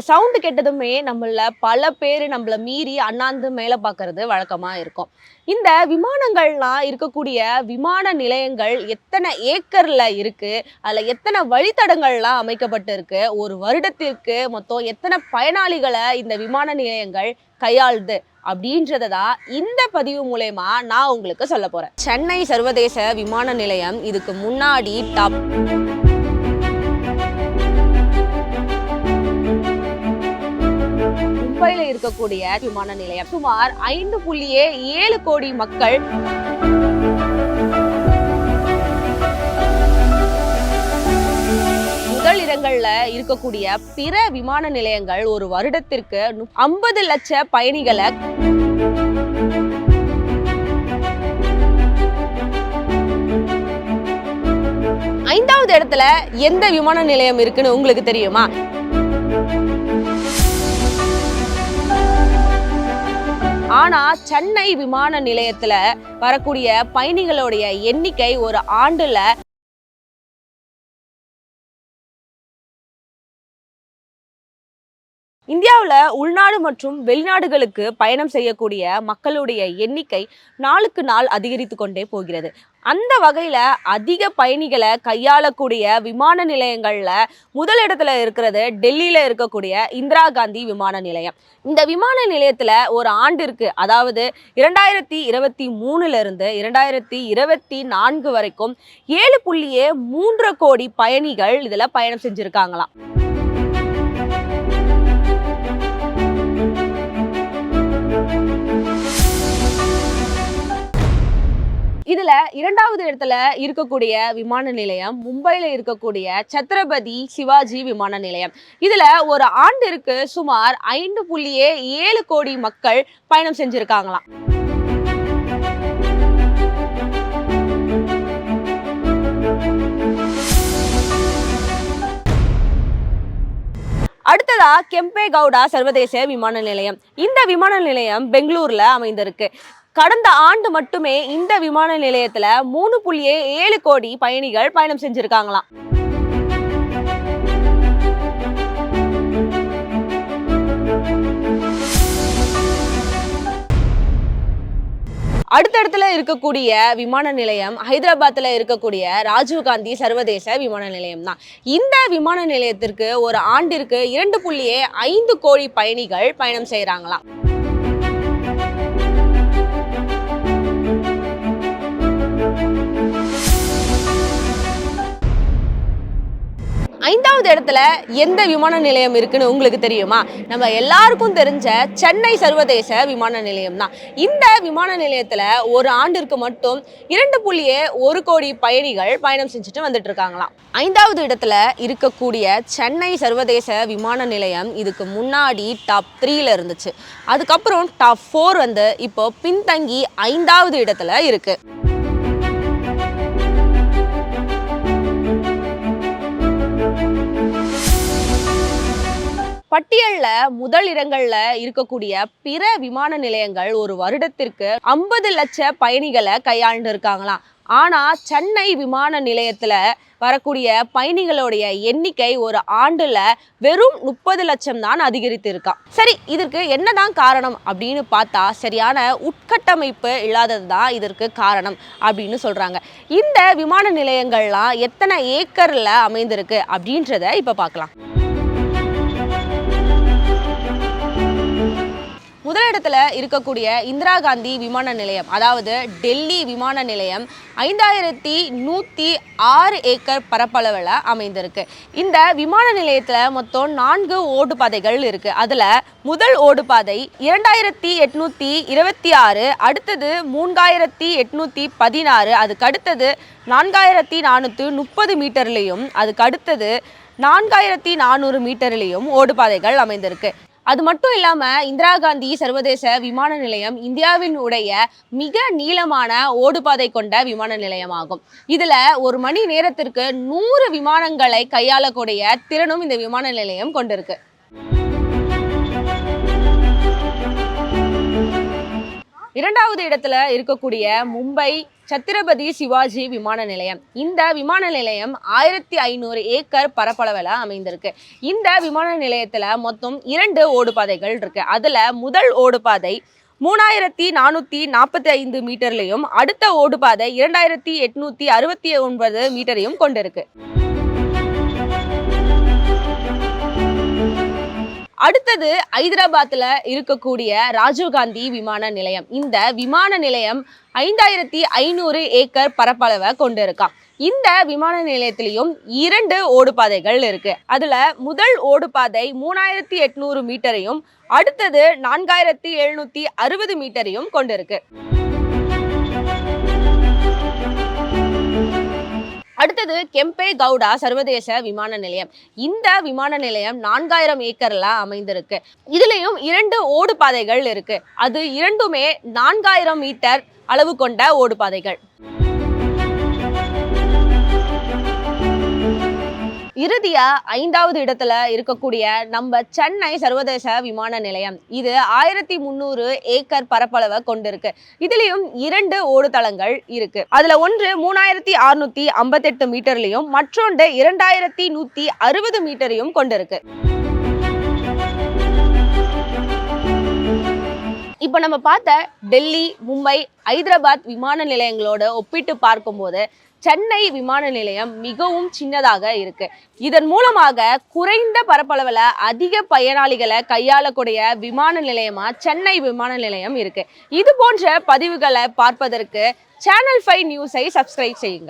Sound கேட்டதுமே நம்மள பல பேர் நம்மள மீறி அண்ணாந்து மேலே பார்க்கறது வழக்கமா இருக்கும். இந்த விமானங்கள்லாம் இருக்கக்கூடிய விமான நிலையங்கள் எத்தனை ஏக்கர்ல இருக்கு, அதில் எத்தனை வழித்தடங்கள்லாம் அமைக்கப்பட்டு இருக்கு, ஒரு வருடத்திற்கு மொத்தம் எத்தனை பயனாளிகளை இந்த விமான நிலையங்கள் கையாளுது அப்படின்றத தான் இந்த பதிவு மூலயமா நான் உங்களுக்கு சொல்ல போறேன். சென்னை சர்வதேச விமான நிலையம் இதுக்கு முன்னாடி டாப் மும்பையில் இருக்கக்கூடிய விமான நிலையம் சுமார் 5.7 கோடி மக்கள் முதல் இடங்கள்ல இருக்கக்கூடிய பிற விமான நிலையங்கள் ஒரு வருடத்திற்கு 50 லட்ச பயணிகளை ஐந்தாவது இடத்துல எந்த விமான நிலையம் இருக்குன்னு உங்களுக்கு தெரியுமா? ஆனா சென்னை விமான நிலையத்துல வரக்கூடிய பயணிகளுடைய எண்ணிக்கை ஒரு ஆண்டுல இந்தியாவில் உள்நாடு மற்றும் வெளிநாடுகளுக்கு பயணம் செய்யக்கூடிய மக்களுடைய எண்ணிக்கை நாளுக்கு நாள் அதிகரித்து கொண்டே போகிறது. அந்த வகையில் அதிக பயணிகளை கையாளக்கூடிய விமான நிலையங்களில் முதலிடத்துல இருக்கிறது டெல்லியில் இருக்கக்கூடிய இந்திரா காந்தி விமான நிலையம். இந்த விமான நிலையத்தில் ஒரு ஆண்டிற்கு, அதாவது 2023 2024 வரைக்கும் 7.3 கோடி பயணிகள் இதில் பயணம் செஞ்சுருக்காங்களாம். இதுல இரண்டாவது இடத்துல இருக்கக்கூடிய விமான நிலையம் மும்பையில இருக்கக்கூடிய சத்ரபதி சிவாஜி விமான நிலையம். இதுல ஒரு ஆண்டிற்கு சுமார் 5.7 கோடி மக்கள் பயணம் செஞ்சிருக்காங்களாம். அடுத்ததா கெம்பே கவுடா சர்வதேச விமான நிலையம். இந்த விமான நிலையம் பெங்களூர்ல அமைந்திருக்கு. கடந்த ஆண்டு மட்டுமே இந்த விமான நிலையத்துல 3.7 கோடி பயணிகள் பயணம் செஞ்சிருக்காங்களாம். அடுத்தடுத்துல இருக்கக்கூடிய விமான நிலையம் ஹைதராபாத்ல இருக்கக்கூடிய ராஜீவ் காந்தி சர்வதேச விமான நிலையம் தான். இந்த விமான நிலையத்திற்கு ஒரு ஆண்டிற்கு 2.5 கோடி பயணிகள் பயணம் செய்யறாங்களாம். ஐந்தாவது இடத்துல எந்த விமான நிலையம் இருக்குன்னு உங்களுக்கு தெரியுமா? நம்ம எல்லாருக்கும் தெரிஞ்ச சென்னை சர்வதேச விமான நிலையம் தான். இந்த விமான நிலையத்துல ஒரு ஆண்டிற்கு மட்டும் 2.1 கோடி பயணிகள் பயணம் செஞ்சுட்டு வந்துட்டு இருக்காங்களாம். ஐந்தாவது இடத்துல இருக்கக்கூடிய சென்னை சர்வதேச விமான நிலையம் இதுக்கு முன்னாடி டாப் 3ல இருந்துச்சு. அதுக்கப்புறம் டாப் 4 வந்து இப்போ பின்தங்கி 5வது இடத்துல இருக்கு. பட்டியல்ல முதல் இடங்கள்ல இருக்கக்கூடிய பிற விமான நிலையங்கள் ஒரு வருடத்திற்கு 50 லட்ச பயணிகளை கையாண்டு இருக்காங்களாம். ஆனா சென்னை விமான நிலையத்துல வரக்கூடிய பயணிகளுடைய எண்ணிக்கை ஒரு ஆண்டுல வெறும் 30 லட்சம் தான் அதிகரித்து இருக்கா. சரி, இதற்கு என்னதான் காரணம் அப்படின்னு பார்த்தா சரியான உட்கட்டமைப்பு இல்லாதது தான் இதற்கு காரணம் அப்படின்னு சொல்றாங்க. இந்த விமான நிலையங்கள்லாம் எத்தனை ஏக்கர்ல அமைந்திருக்கு அப்படின்றத இப்ப பார்க்கலாம். முதலிடத்துல இருக்கக்கூடிய இந்திரா காந்தி விமான நிலையம், அதாவது டெல்லி விமான நிலையம் 5106 ஏக்கர் பரப்பளவில் அமைந்திருக்கு. இந்த விமான நிலையத்தில் மொத்தம் 4 ஓடுபாதைகள் இருக்கு. அதுல முதல் ஓடுபாதை 2826, அடுத்தது 3816, அதுக்கு அடுத்தது 4430 மீட்டர்லையும், அதுக்கு அடுத்தது 4400 மீட்டர்லையும் ஓடுபாதைகள் அமைந்திருக்கு. அது மட்டும் இல்லாம இந்திரா காந்தி சர்வதேச விமான நிலையம் இந்தியாவினுடைய மிக நீளமான ஓடுபாதை கொண்ட விமான நிலையமாகும். இதுல ஒரு மணி நேரத்திற்கு 100 விமானங்களை கையாளக்கூடிய திறனும் இந்த விமான நிலையம் கொண்டிருக்கு. இரண்டாவது இடத்துல இருக்கக்கூடிய மும்பை சத்ரபதி சிவாஜி விமான நிலையம். இந்த விமான நிலையம் 1500 ஏக்கர் பரப்பளவில் அமைந்திருக்கு. இந்த விமான நிலையத்துல மொத்தம் 2 ஓடுபாதைகள் இருக்கு. அதுல முதல் ஓடுபாதை 3445 மீட்டர்லையும் அடுத்த ஓடுபாதை 2869 மீட்டரையும் கொண்டிருக்கு. அடுத்தது ஹைதராபாத்ல இருக்கக்கூடிய ராஜீவ்காந்தி விமான நிலையம். இந்த விமான நிலையம் 5500 ஏக்கர் பரப்பளவை கொண்டிருக்கான். இந்த விமான நிலையத்திலையும் 2 ஓடுபாதைகள் இருக்கு. அதுல முதல் ஓடுபாதை 3800 மீட்டரையும் அடுத்தது 4760 மீட்டரையும் கொண்டிருக்கு. அடுத்தது கெம்பே கவுடா சர்வதேச விமான நிலையம். இந்த விமான நிலையம் 4000 ஏக்கர்ல அமைந்திருக்கு. இதுலயும் 2 ஓடுபாதைகள் இருக்கு. அது இரண்டுமே 4000 மீட்டர் அளவு கொண்ட ஓடுபாதைகள். இறுதியா 5வது இடத்துல இருக்கக்கூடிய நம்ம சென்னை சர்வதேச விமான நிலையம். இது 1300 ஏக்கர் பரப்பளவை கொண்டிருக்கு. இதுலயும் 2 ஓடுதளங்கள் இருக்கு. அதுல ஒன்று 3658 மீட்டர்லயும் மற்றொன்று 2160 மீட்டரையும் கொண்டிருக்கு. இப்ப நம்ம பார்த்த டெல்லி, மும்பை, ஹைதராபாத் விமான நிலையங்களோட ஒப்பிட்டு பார்க்கும்போது சென்னை விமான நிலையம் மிகவும் சின்னதாக இருக்கு. இதன் மூலமாக குறைந்த பரப்பளவில் அதிக பயனாளிகளை கையாளக்கூடிய விமான நிலையமா சென்னை விமான நிலையம் இருக்கு. இது போன்ற பதிவுகளை பார்ப்பதற்கு சேனல் 5 நியூஸை சப்ஸ்கிரைப் செய்யுங்கள்.